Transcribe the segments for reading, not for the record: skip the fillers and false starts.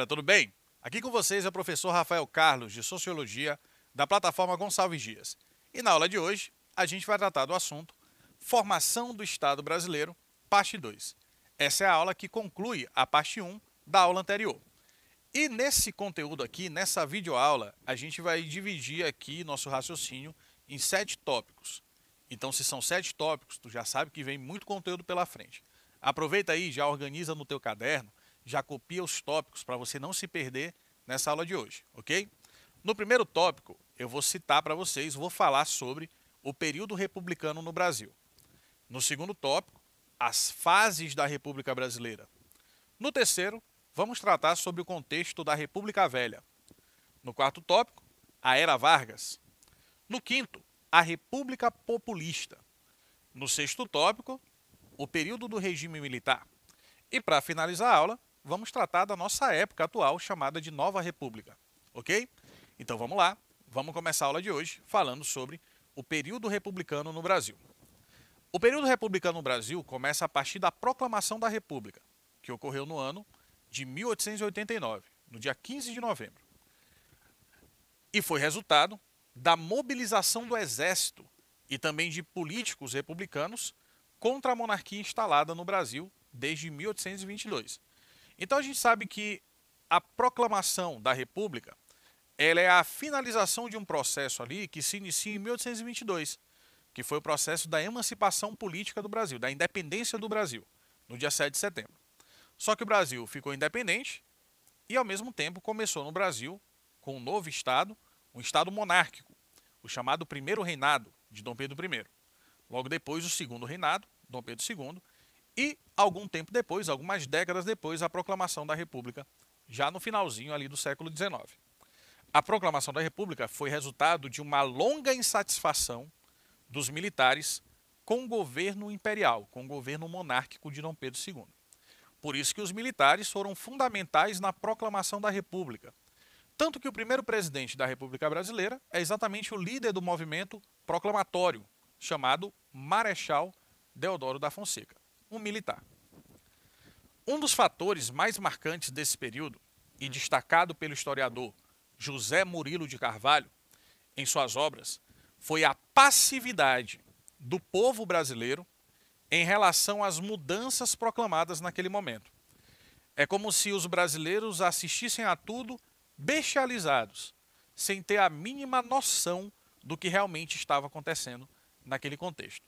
galera, tudo bem? Aqui com vocês é o professor Rafael Carlos, de Sociologia, da plataforma Gonçalves Dias. E na aula de hoje, a gente vai tratar do assunto Formação do Estado Brasileiro, parte 2. Essa é a aula que conclui a parte 1 da aula anterior. E nesse conteúdo aqui, nessa videoaula, a gente vai dividir aqui nosso raciocínio em 7 tópicos. Então, se são 7 tópicos, tu já sabe que vem muito conteúdo pela frente. Aproveita aí, já organiza no teu caderno, já copia os tópicos para você não se perder nessa aula de hoje, ok? No primeiro tópico, eu vou citar para vocês, vou falar sobre o período republicano no Brasil. No segundo tópico, as fases da República Brasileira. No terceiro, vamos tratar sobre o contexto da República Velha. No quarto tópico, a Era Vargas. No quinto, a República Populista. No sexto tópico, o período do regime militar. E para finalizar a aula, vamos tratar da nossa época atual, chamada de Nova República, ok? Então vamos lá, vamos começar a aula de hoje falando sobre o período republicano no Brasil. O período republicano no Brasil começa a partir da Proclamação da República, que ocorreu no ano de 1889, no dia 15 de novembro. E foi resultado da mobilização do exército e também de políticos republicanos contra a monarquia instalada no Brasil desde 1822. Então a gente sabe que a proclamação da República ela é a finalização de um processo ali que se inicia em 1822, que foi o processo da emancipação política do Brasil, da independência do Brasil, no dia 7 de setembro. Só que o Brasil ficou independente e, ao mesmo tempo, começou no Brasil com um novo Estado, um Estado monárquico, o chamado Primeiro Reinado de Dom Pedro I. Logo depois, o Segundo Reinado, Dom Pedro II, e algum tempo depois, algumas décadas depois, a proclamação da República, já no finalzinho ali do século XIX. A proclamação da República foi resultado de uma longa insatisfação dos militares com o governo imperial, com o governo monárquico de Dom Pedro II. Por isso que os militares foram fundamentais na proclamação da República. Tanto que o primeiro presidente da República Brasileira é exatamente o líder do movimento proclamatório, chamado Marechal Deodoro da Fonseca, um militar. Um dos fatores mais marcantes desse período, e destacado pelo historiador José Murilo de Carvalho, em suas obras, foi a passividade do povo brasileiro em relação às mudanças proclamadas naquele momento. É como se os brasileiros assistissem a tudo bestializados, sem ter a mínima noção do que realmente estava acontecendo naquele contexto.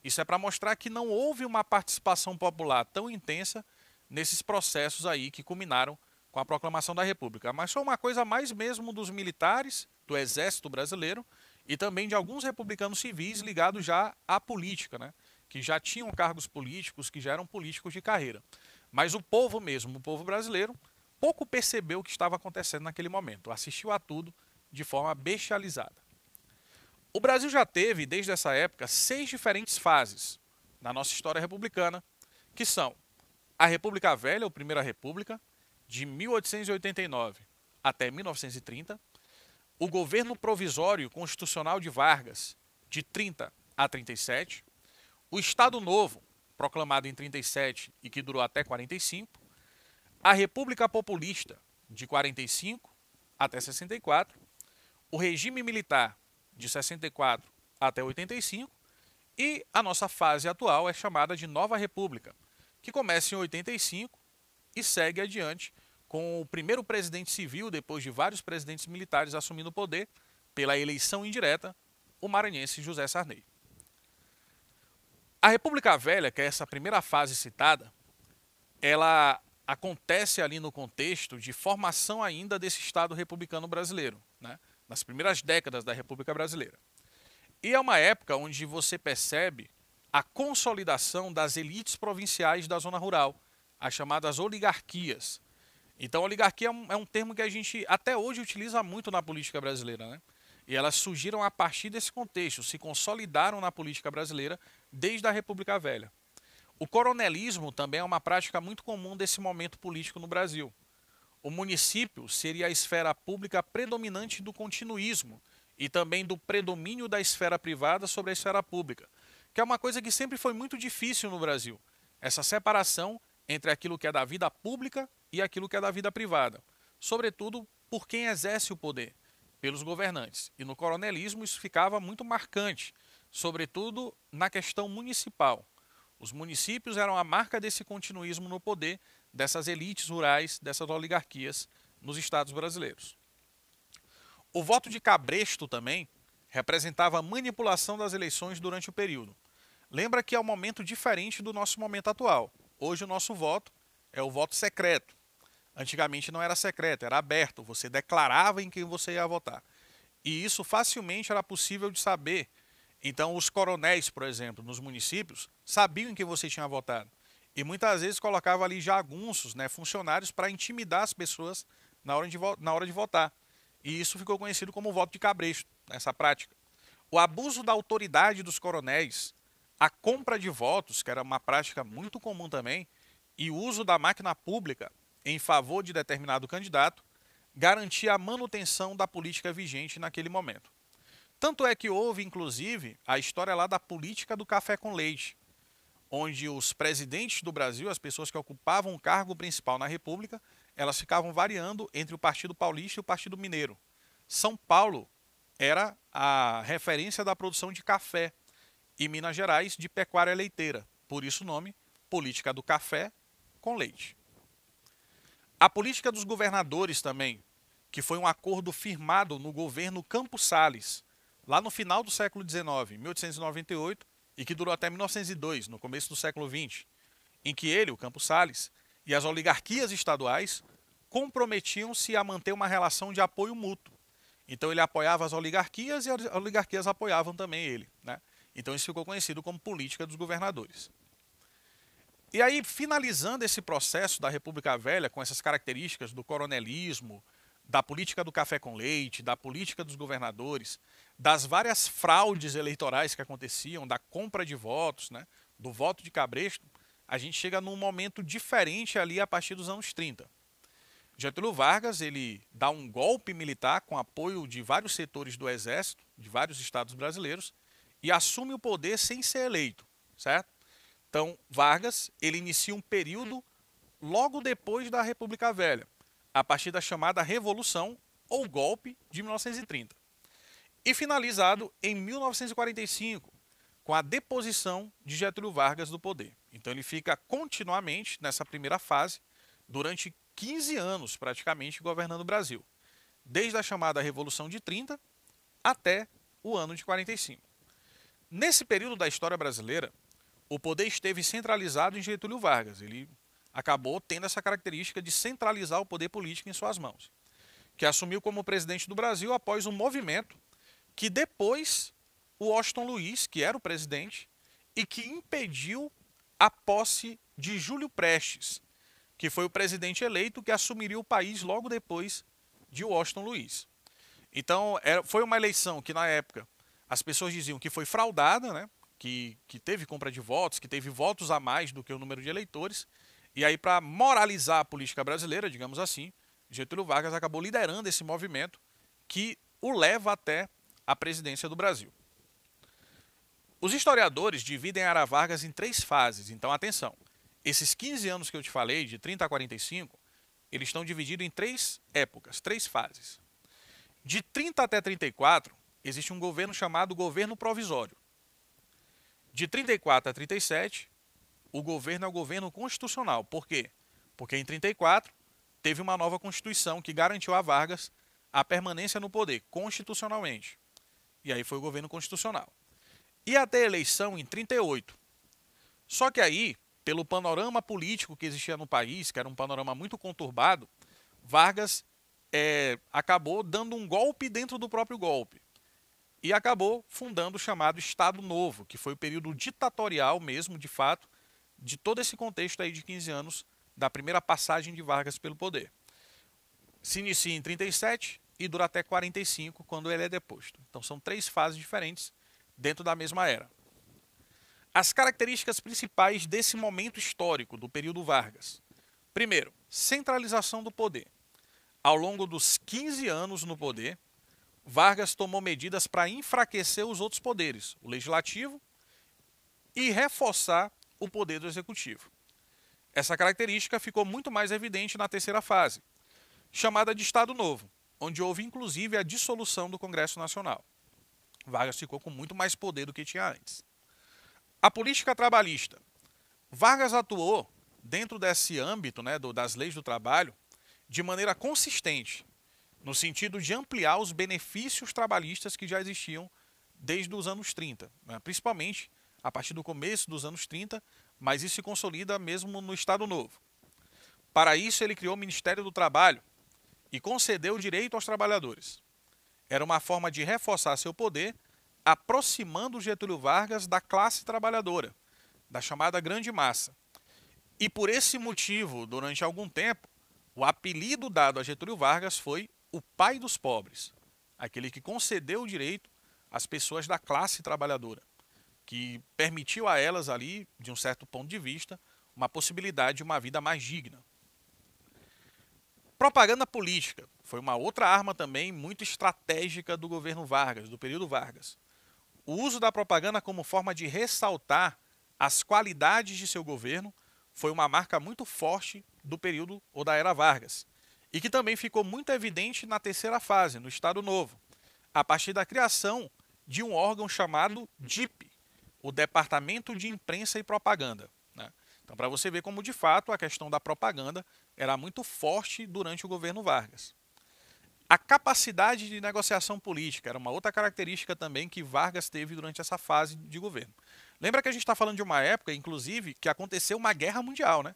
Isso é para mostrar que não houve uma participação popular tão intensa nesses processos aí que culminaram com a proclamação da República. Mas foi uma coisa mais mesmo dos militares, do exército brasileiro e também de alguns republicanos civis ligados já à política, né? Que já tinham cargos políticos, que já eram políticos de carreira. Mas o povo mesmo, o povo brasileiro, pouco percebeu o que estava acontecendo naquele momento. Assistiu a tudo de forma bestializada. O Brasil já teve, desde essa época, 6 diferentes fases na nossa história republicana, que são a República Velha, ou Primeira República, de 1889 até 1930, o governo provisório constitucional de Vargas, de 30 a 37, o Estado Novo, proclamado em 37 e que durou até 45, a República Populista, de 45 até 64, o regime militar, de 64 até 85, e a nossa fase atual é chamada de Nova República, que começa em 85 e segue adiante com o primeiro presidente civil, depois de vários presidentes militares assumindo o poder, pela eleição indireta, o maranhense José Sarney. A República Velha, que é essa primeira fase citada, ela acontece ali no contexto de formação ainda desse Estado republicano brasileiro, né? Nas primeiras décadas da República Brasileira. E é uma época onde você percebe a consolidação das elites provinciais da zona rural, as chamadas oligarquias. Então, oligarquia é um termo que a gente até hoje utiliza muito na política brasileira, né? E elas surgiram a partir desse contexto, se consolidaram na política brasileira desde a República Velha. O coronelismo também é uma prática muito comum desse momento político no Brasil. O município seria a esfera pública predominante do continuismo e também do predomínio da esfera privada sobre a esfera pública, que é uma coisa que sempre foi muito difícil no Brasil, essa separação entre aquilo que é da vida pública e aquilo que é da vida privada. sobretudo por quem exerce o poder, pelos governantes. E no coronelismo isso ficava muito marcante, sobretudo na questão municipal. Os municípios eram a marca desse continuismo no poder, dessas elites rurais, dessas oligarquias nos estados brasileiros. O voto de cabresto também representava a manipulação das eleições durante o período. Lembra que é um momento diferente do nosso momento atual. Hoje o nosso voto é o voto secreto. Antigamente não era secreto, era aberto, você declarava em quem você ia votar. E isso facilmente era possível de saber. Então os coronéis, por exemplo, nos municípios, sabiam em quem você tinha votado. E muitas vezes colocava ali jagunços, funcionários, para intimidar as pessoas na hora de votar. E isso ficou conhecido como voto de cabresto, essa prática. O abuso da autoridade dos coronéis, a compra de votos, que era uma prática muito comum também, e o uso da máquina pública em favor de determinado candidato, garantia a manutenção da política vigente naquele momento. Tanto é que houve, inclusive, a história lá da política do café com leite, onde os presidentes do Brasil, as pessoas que ocupavam o cargo principal na República, elas ficavam variando entre o Partido Paulista e o Partido Mineiro. São Paulo era a referência da produção de café e Minas Gerais de pecuária leiteira. Por isso o nome, política do café com leite. A política dos governadores também, que foi um acordo firmado no governo Campos Salles, lá no final do século XIX, 1898, e que durou até 1902, no começo do século XX, em que ele, o Campos Salles, e as oligarquias estaduais comprometiam-se a manter uma relação de apoio mútuo. Então ele apoiava as oligarquias e as oligarquias apoiavam também ele. Então isso ficou conhecido como política dos governadores. E aí, finalizando esse processo da República Velha, com essas características do coronelismo, da política do café com leite, da política dos governadores, das várias fraudes eleitorais que aconteciam, da compra de votos, do voto de cabresto, a gente chega num momento diferente ali a partir dos anos 30. Getúlio Vargas, ele dá um golpe militar com apoio de vários setores do Exército, de vários estados brasileiros, e assume o poder sem ser eleito, certo? Então, Vargas, ele inicia um período logo depois da República Velha, a partir da chamada Revolução ou Golpe de 1930. E finalizado em 1945, com a deposição de Getúlio Vargas do poder. Então ele fica continuamente nessa primeira fase, durante 15 anos praticamente, governando o Brasil. Desde a chamada Revolução de 30 até o ano de 45. Nesse período da história brasileira, o poder esteve centralizado em Getúlio Vargas. Ele acabou tendo essa característica de centralizar o poder político em suas mãos, que assumiu como presidente do Brasil após um movimento que depois o Washington Luiz, que era o presidente, e que impediu a posse de Júlio Prestes, que foi o presidente eleito que assumiria o país logo depois de Washington Luiz. Então, foi uma eleição que, na época, as pessoas diziam que foi fraudada, que teve compra de votos, que teve votos a mais do que o número de eleitores. E aí, para moralizar a política brasileira, digamos assim, Getúlio Vargas acabou liderando esse movimento que o leva até a presidência do Brasil. Os historiadores dividem a era Vargas em 3 fases, então atenção. Esses 15 anos que eu te falei, de 30 a 45, eles estão divididos em 3 épocas, 3 fases. De 30 até 34, existe um governo chamado governo provisório. De 34 a 37, o governo é o governo constitucional. Por quê? Porque em 34 teve uma nova Constituição que garantiu a Vargas a permanência no poder, constitucionalmente. E aí foi o governo constitucional. E até a eleição em 38. Só que aí, pelo panorama político que existia no país, que era um panorama muito conturbado, Vargas acabou dando um golpe dentro do próprio golpe. E acabou fundando o chamado Estado Novo, que foi o período ditatorial mesmo, de fato, de todo esse contexto aí de 15 anos da primeira passagem de Vargas pelo poder. Se inicia em 37 e dura até 45, quando ele é deposto. Então são 3 fases diferentes dentro da mesma era. As características principais desse momento histórico, do período Vargas. Primeiro, centralização do poder. Ao longo dos 15 anos no poder, Vargas tomou medidas para enfraquecer os outros poderes, o legislativo, e reforçar o poder do executivo. Essa característica ficou muito mais evidente na terceira fase, chamada de Estado Novo, onde houve inclusive a dissolução do Congresso Nacional. Vargas ficou com muito mais poder do que tinha antes. A política trabalhista. Vargas atuou dentro desse âmbito, né, das leis do trabalho de maneira consistente, no sentido de ampliar os benefícios trabalhistas que já existiam desde os anos 30, né, principalmente a partir do começo dos anos 30, mas isso se consolida mesmo no Estado Novo. Para isso, ele criou o Ministério do Trabalho e concedeu o direito aos trabalhadores. Era uma forma de reforçar seu poder, aproximando Getúlio Vargas da classe trabalhadora, da chamada grande massa. E por esse motivo, durante algum tempo, o apelido dado a Getúlio Vargas foi o pai dos pobres, aquele que concedeu o direito às pessoas da classe trabalhadora, que permitiu a elas ali, de um certo ponto de vista, uma possibilidade de uma vida mais digna. Propaganda política foi uma outra arma também muito estratégica do governo Vargas, do período Vargas. O uso da propaganda como forma de ressaltar as qualidades de seu governo foi uma marca muito forte do período ou da era Vargas, e que também ficou muito evidente na terceira fase, no Estado Novo, a partir da criação de um órgão chamado DIP, o Departamento de Imprensa e Propaganda, né? Então, para você ver como, de fato, a questão da propaganda era muito forte durante o governo Vargas. A capacidade de negociação política era uma outra característica também que Vargas teve durante essa fase de governo. Lembra que a gente está falando de uma época, inclusive, que aconteceu uma guerra mundial, né?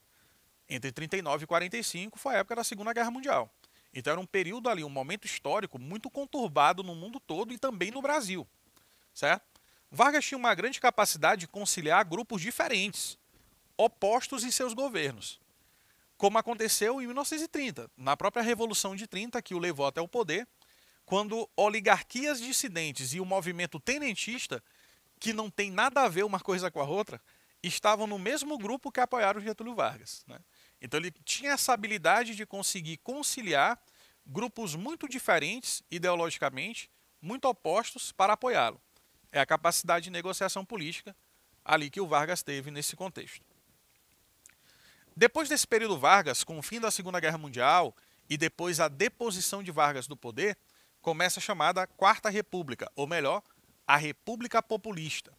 Entre 39 e 45 foi a época da Segunda Guerra Mundial. Então era um período ali, um momento histórico muito conturbado no mundo todo e também no Brasil, certo? Vargas tinha uma grande capacidade de conciliar grupos diferentes, opostos em seus governos, como aconteceu em 1930, na própria Revolução de 30, que o levou até o poder, quando oligarquias dissidentes e o movimento tenentista, que não tem nada a ver uma coisa com a outra, estavam no mesmo grupo que apoiaram Getúlio Vargas, né? Então ele tinha essa habilidade de conseguir conciliar grupos muito diferentes ideologicamente, muito opostos, para apoiá-lo. É a capacidade de negociação política ali que o Vargas teve nesse contexto. Depois desse período Vargas, com o fim da Segunda Guerra Mundial e depois a deposição de Vargas do poder, começa a chamada Quarta República, ou melhor, a República Populista.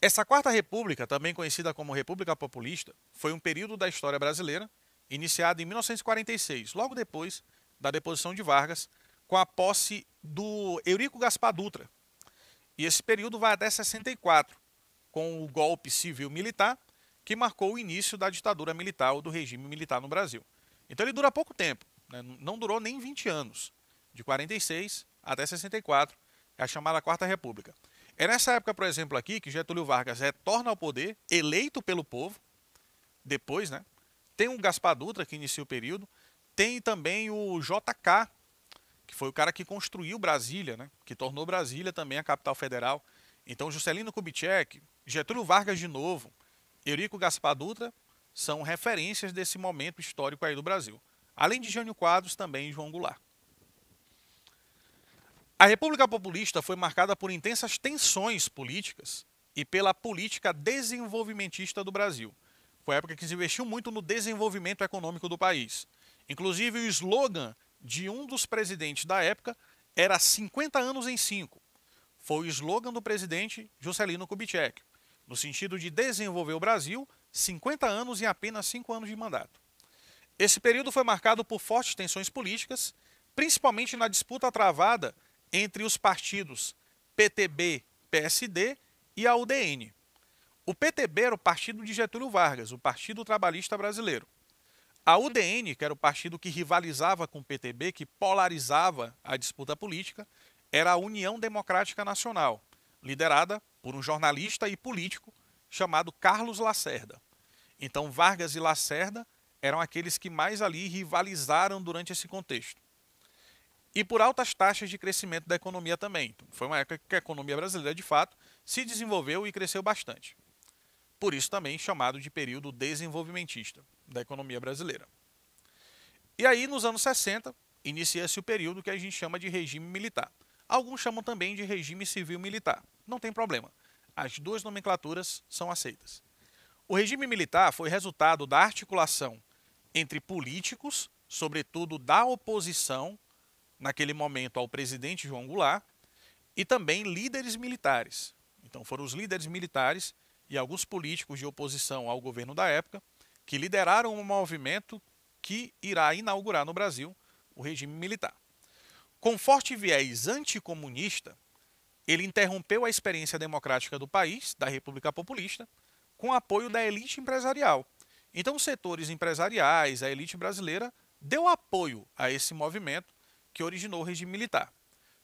Essa Quarta República, também conhecida como República Populista, foi um período da história brasileira, iniciado em 1946, logo depois da deposição de Vargas, com a posse do Eurico Gaspar Dutra. E esse período vai até 64, com o golpe civil-militar, que marcou o início da ditadura militar ou do regime militar no Brasil. Então ele dura pouco tempo, né? Não durou nem 20 anos, de 46 até 64, é a chamada Quarta República. É nessa época, por exemplo, aqui, que Getúlio Vargas retorna ao poder, eleito pelo povo, depois, né? Tem o Gaspar Dutra, que inicia o período, tem também o JK, que foi o cara que construiu Brasília, né? Que tornou Brasília também a capital federal. Então Juscelino Kubitschek, Getúlio Vargas de novo, Eurico Gaspar Dutra são referências desse momento histórico aí do Brasil. Além de Jânio Quadros, também João Goulart. A República Populista foi marcada por intensas tensões políticas e pela política desenvolvimentista do Brasil. Foi a época que se investiu muito no desenvolvimento econômico do país. Inclusive, o slogan de um dos presidentes da época era 50 anos em 5. Foi o slogan do presidente Juscelino Kubitschek, no sentido de desenvolver o Brasil 50 anos em apenas 5 anos de mandato. Esse período foi marcado por fortes tensões políticas, principalmente na disputa travada entre os partidos PTB, PSD e a UDN. O PTB era o partido de Getúlio Vargas, o Partido Trabalhista Brasileiro. A UDN, que era o partido que rivalizava com o PTB, que polarizava a disputa política, era a União Democrática Nacional, liderada por um jornalista e político chamado Carlos Lacerda. Então Vargas e Lacerda eram aqueles que mais ali rivalizaram durante esse contexto. E por altas taxas de crescimento da economia também. Então, foi uma época que a economia brasileira, de fato, se desenvolveu e cresceu bastante. Por isso também chamado de período desenvolvimentista da economia brasileira. E aí, nos anos 60, inicia-se o período que a gente chama de regime militar. Alguns chamam também de regime civil-militar. Não tem problema. As duas nomenclaturas são aceitas. O regime militar foi resultado da articulação entre políticos, sobretudo da oposição, naquele momento ao presidente João Goulart, e também líderes militares. Então foram os líderes militares e alguns políticos de oposição ao governo da época que lideraram um movimento que irá inaugurar no Brasil o regime militar. Com forte viés anticomunista, ele interrompeu a experiência democrática do país, da República Populista, com apoio da elite empresarial. Então, os setores empresariais, a elite brasileira, deu apoio a esse movimento que originou o regime militar.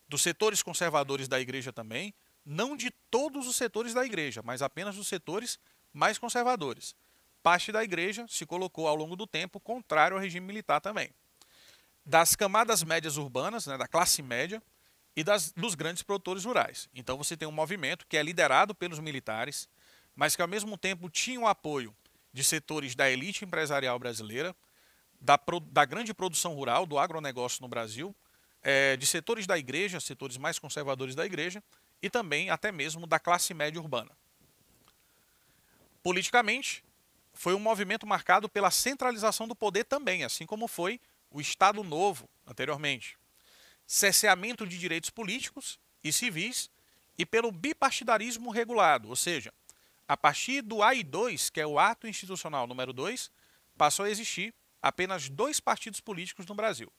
Dos setores conservadores da igreja também, não de todos os setores da igreja, mas apenas dos setores mais conservadores. Parte da igreja se colocou ao longo do tempo contrário ao regime militar também. Das camadas médias urbanas, da classe média, e dos grandes produtores rurais. Então você tem um movimento que é liderado pelos militares, mas que ao mesmo tempo tinha o apoio de setores da elite empresarial brasileira, da grande produção rural, do agronegócio no Brasil, de setores da igreja, setores mais conservadores da igreja, e também até mesmo da classe média urbana. Politicamente, foi um movimento marcado pela centralização do poder também, assim como foi o Estado Novo anteriormente. Cerceamento de direitos políticos e civis e pelo bipartidarismo regulado, ou seja, a partir do AI-2, que é o Ato Institucional número 2, passou a existir apenas 2 partidos políticos no Brasil,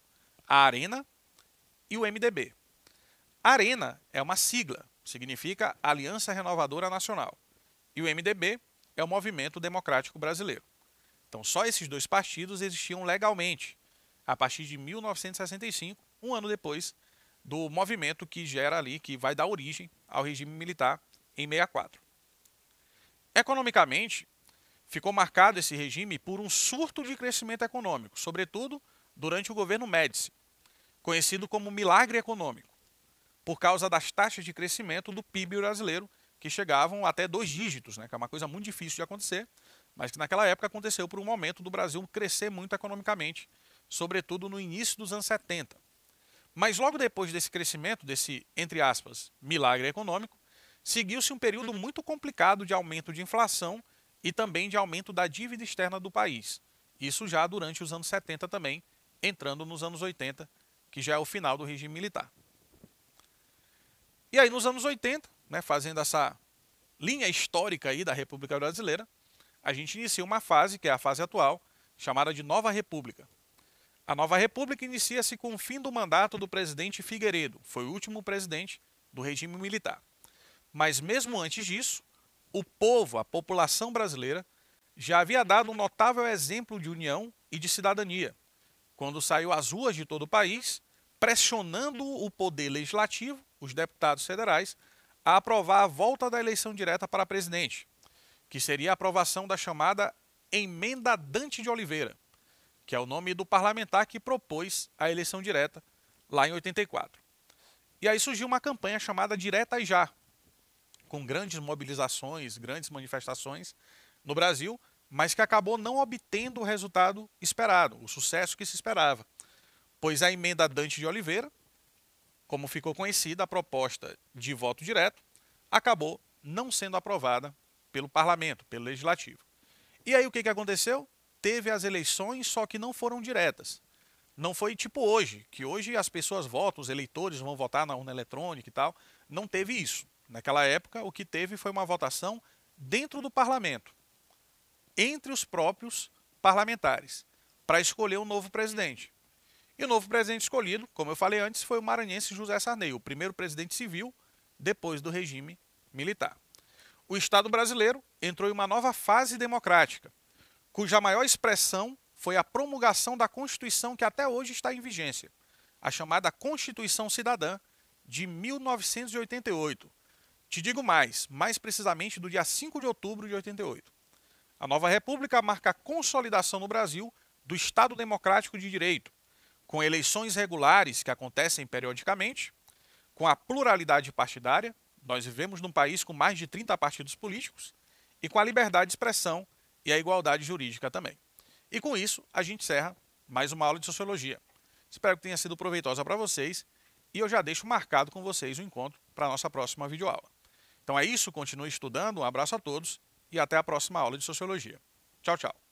a Arena e o MDB. A Arena é uma sigla, significa Aliança Renovadora Nacional, e o MDB é o Movimento Democrático Brasileiro. Então, só esses 2 partidos existiam legalmente, a partir de 1965, um ano depois do movimento que gera ali, que vai dar origem ao regime militar em 64. Economicamente, ficou marcado esse regime por um surto de crescimento econômico, sobretudo durante o governo Médici, conhecido como milagre econômico, por causa das taxas de crescimento do PIB brasileiro, que chegavam até 2 dígitos, que é uma coisa muito difícil de acontecer, mas que naquela época aconteceu por um momento do Brasil crescer muito economicamente, sobretudo no início dos anos 70. Mas logo depois desse crescimento, desse, entre aspas, milagre econômico, seguiu-se um período muito complicado de aumento de inflação e também de aumento da dívida externa do país. Isso já durante os anos 70 também, entrando nos anos 80, que já é o final do regime militar. E aí nos anos 80, fazendo essa linha histórica aí da República Brasileira, a gente inicia uma fase, que é a fase atual, chamada de Nova República. A Nova República inicia-se com o fim do mandato do presidente Figueiredo, foi o último presidente do regime militar. Mas mesmo antes disso, o povo, a população brasileira, já havia dado um notável exemplo de união e de cidadania, quando saiu às ruas de todo o país, pressionando o poder legislativo, os deputados federais, a aprovar a volta da eleição direta para presidente, que seria a aprovação da chamada Emenda Dante de Oliveira, que é o nome do parlamentar que propôs a eleição direta lá em 84. E aí surgiu uma campanha chamada Direta e Já, com grandes mobilizações, grandes manifestações no Brasil, mas que acabou não obtendo o resultado esperado, o sucesso que se esperava. Pois a emenda Dante de Oliveira, como ficou conhecida, a proposta de voto direto, acabou não sendo aprovada pelo parlamento, pelo legislativo. E aí o que aconteceu? Teve as eleições, só que não foram diretas. Não foi tipo hoje, que hoje as pessoas votam, os eleitores vão votar na urna eletrônica e tal. Não teve isso. Naquela época, o que teve foi uma votação dentro do parlamento, entre os próprios parlamentares, para escolher um novo presidente. E o novo presidente escolhido, como eu falei antes, foi o maranhense José Sarney, o primeiro presidente civil depois do regime militar. O Estado brasileiro entrou em uma nova fase democrática, cuja maior expressão foi a promulgação da Constituição que até hoje está em vigência, a chamada Constituição Cidadã de 1988. Te digo mais precisamente do dia 5 de outubro de 88. A nova república marca a consolidação no Brasil do Estado Democrático de Direito, com eleições regulares que acontecem periodicamente, com a pluralidade partidária, nós vivemos num país com mais de 30 partidos políticos, e com a liberdade de expressão e a igualdade jurídica também. E com isso, a gente encerra mais uma aula de Sociologia. Espero que tenha sido proveitosa para vocês, e eu já deixo marcado com vocês o encontro para a nossa próxima videoaula. Então é isso, continue estudando, um abraço a todos, e até a próxima aula de Sociologia. Tchau, tchau.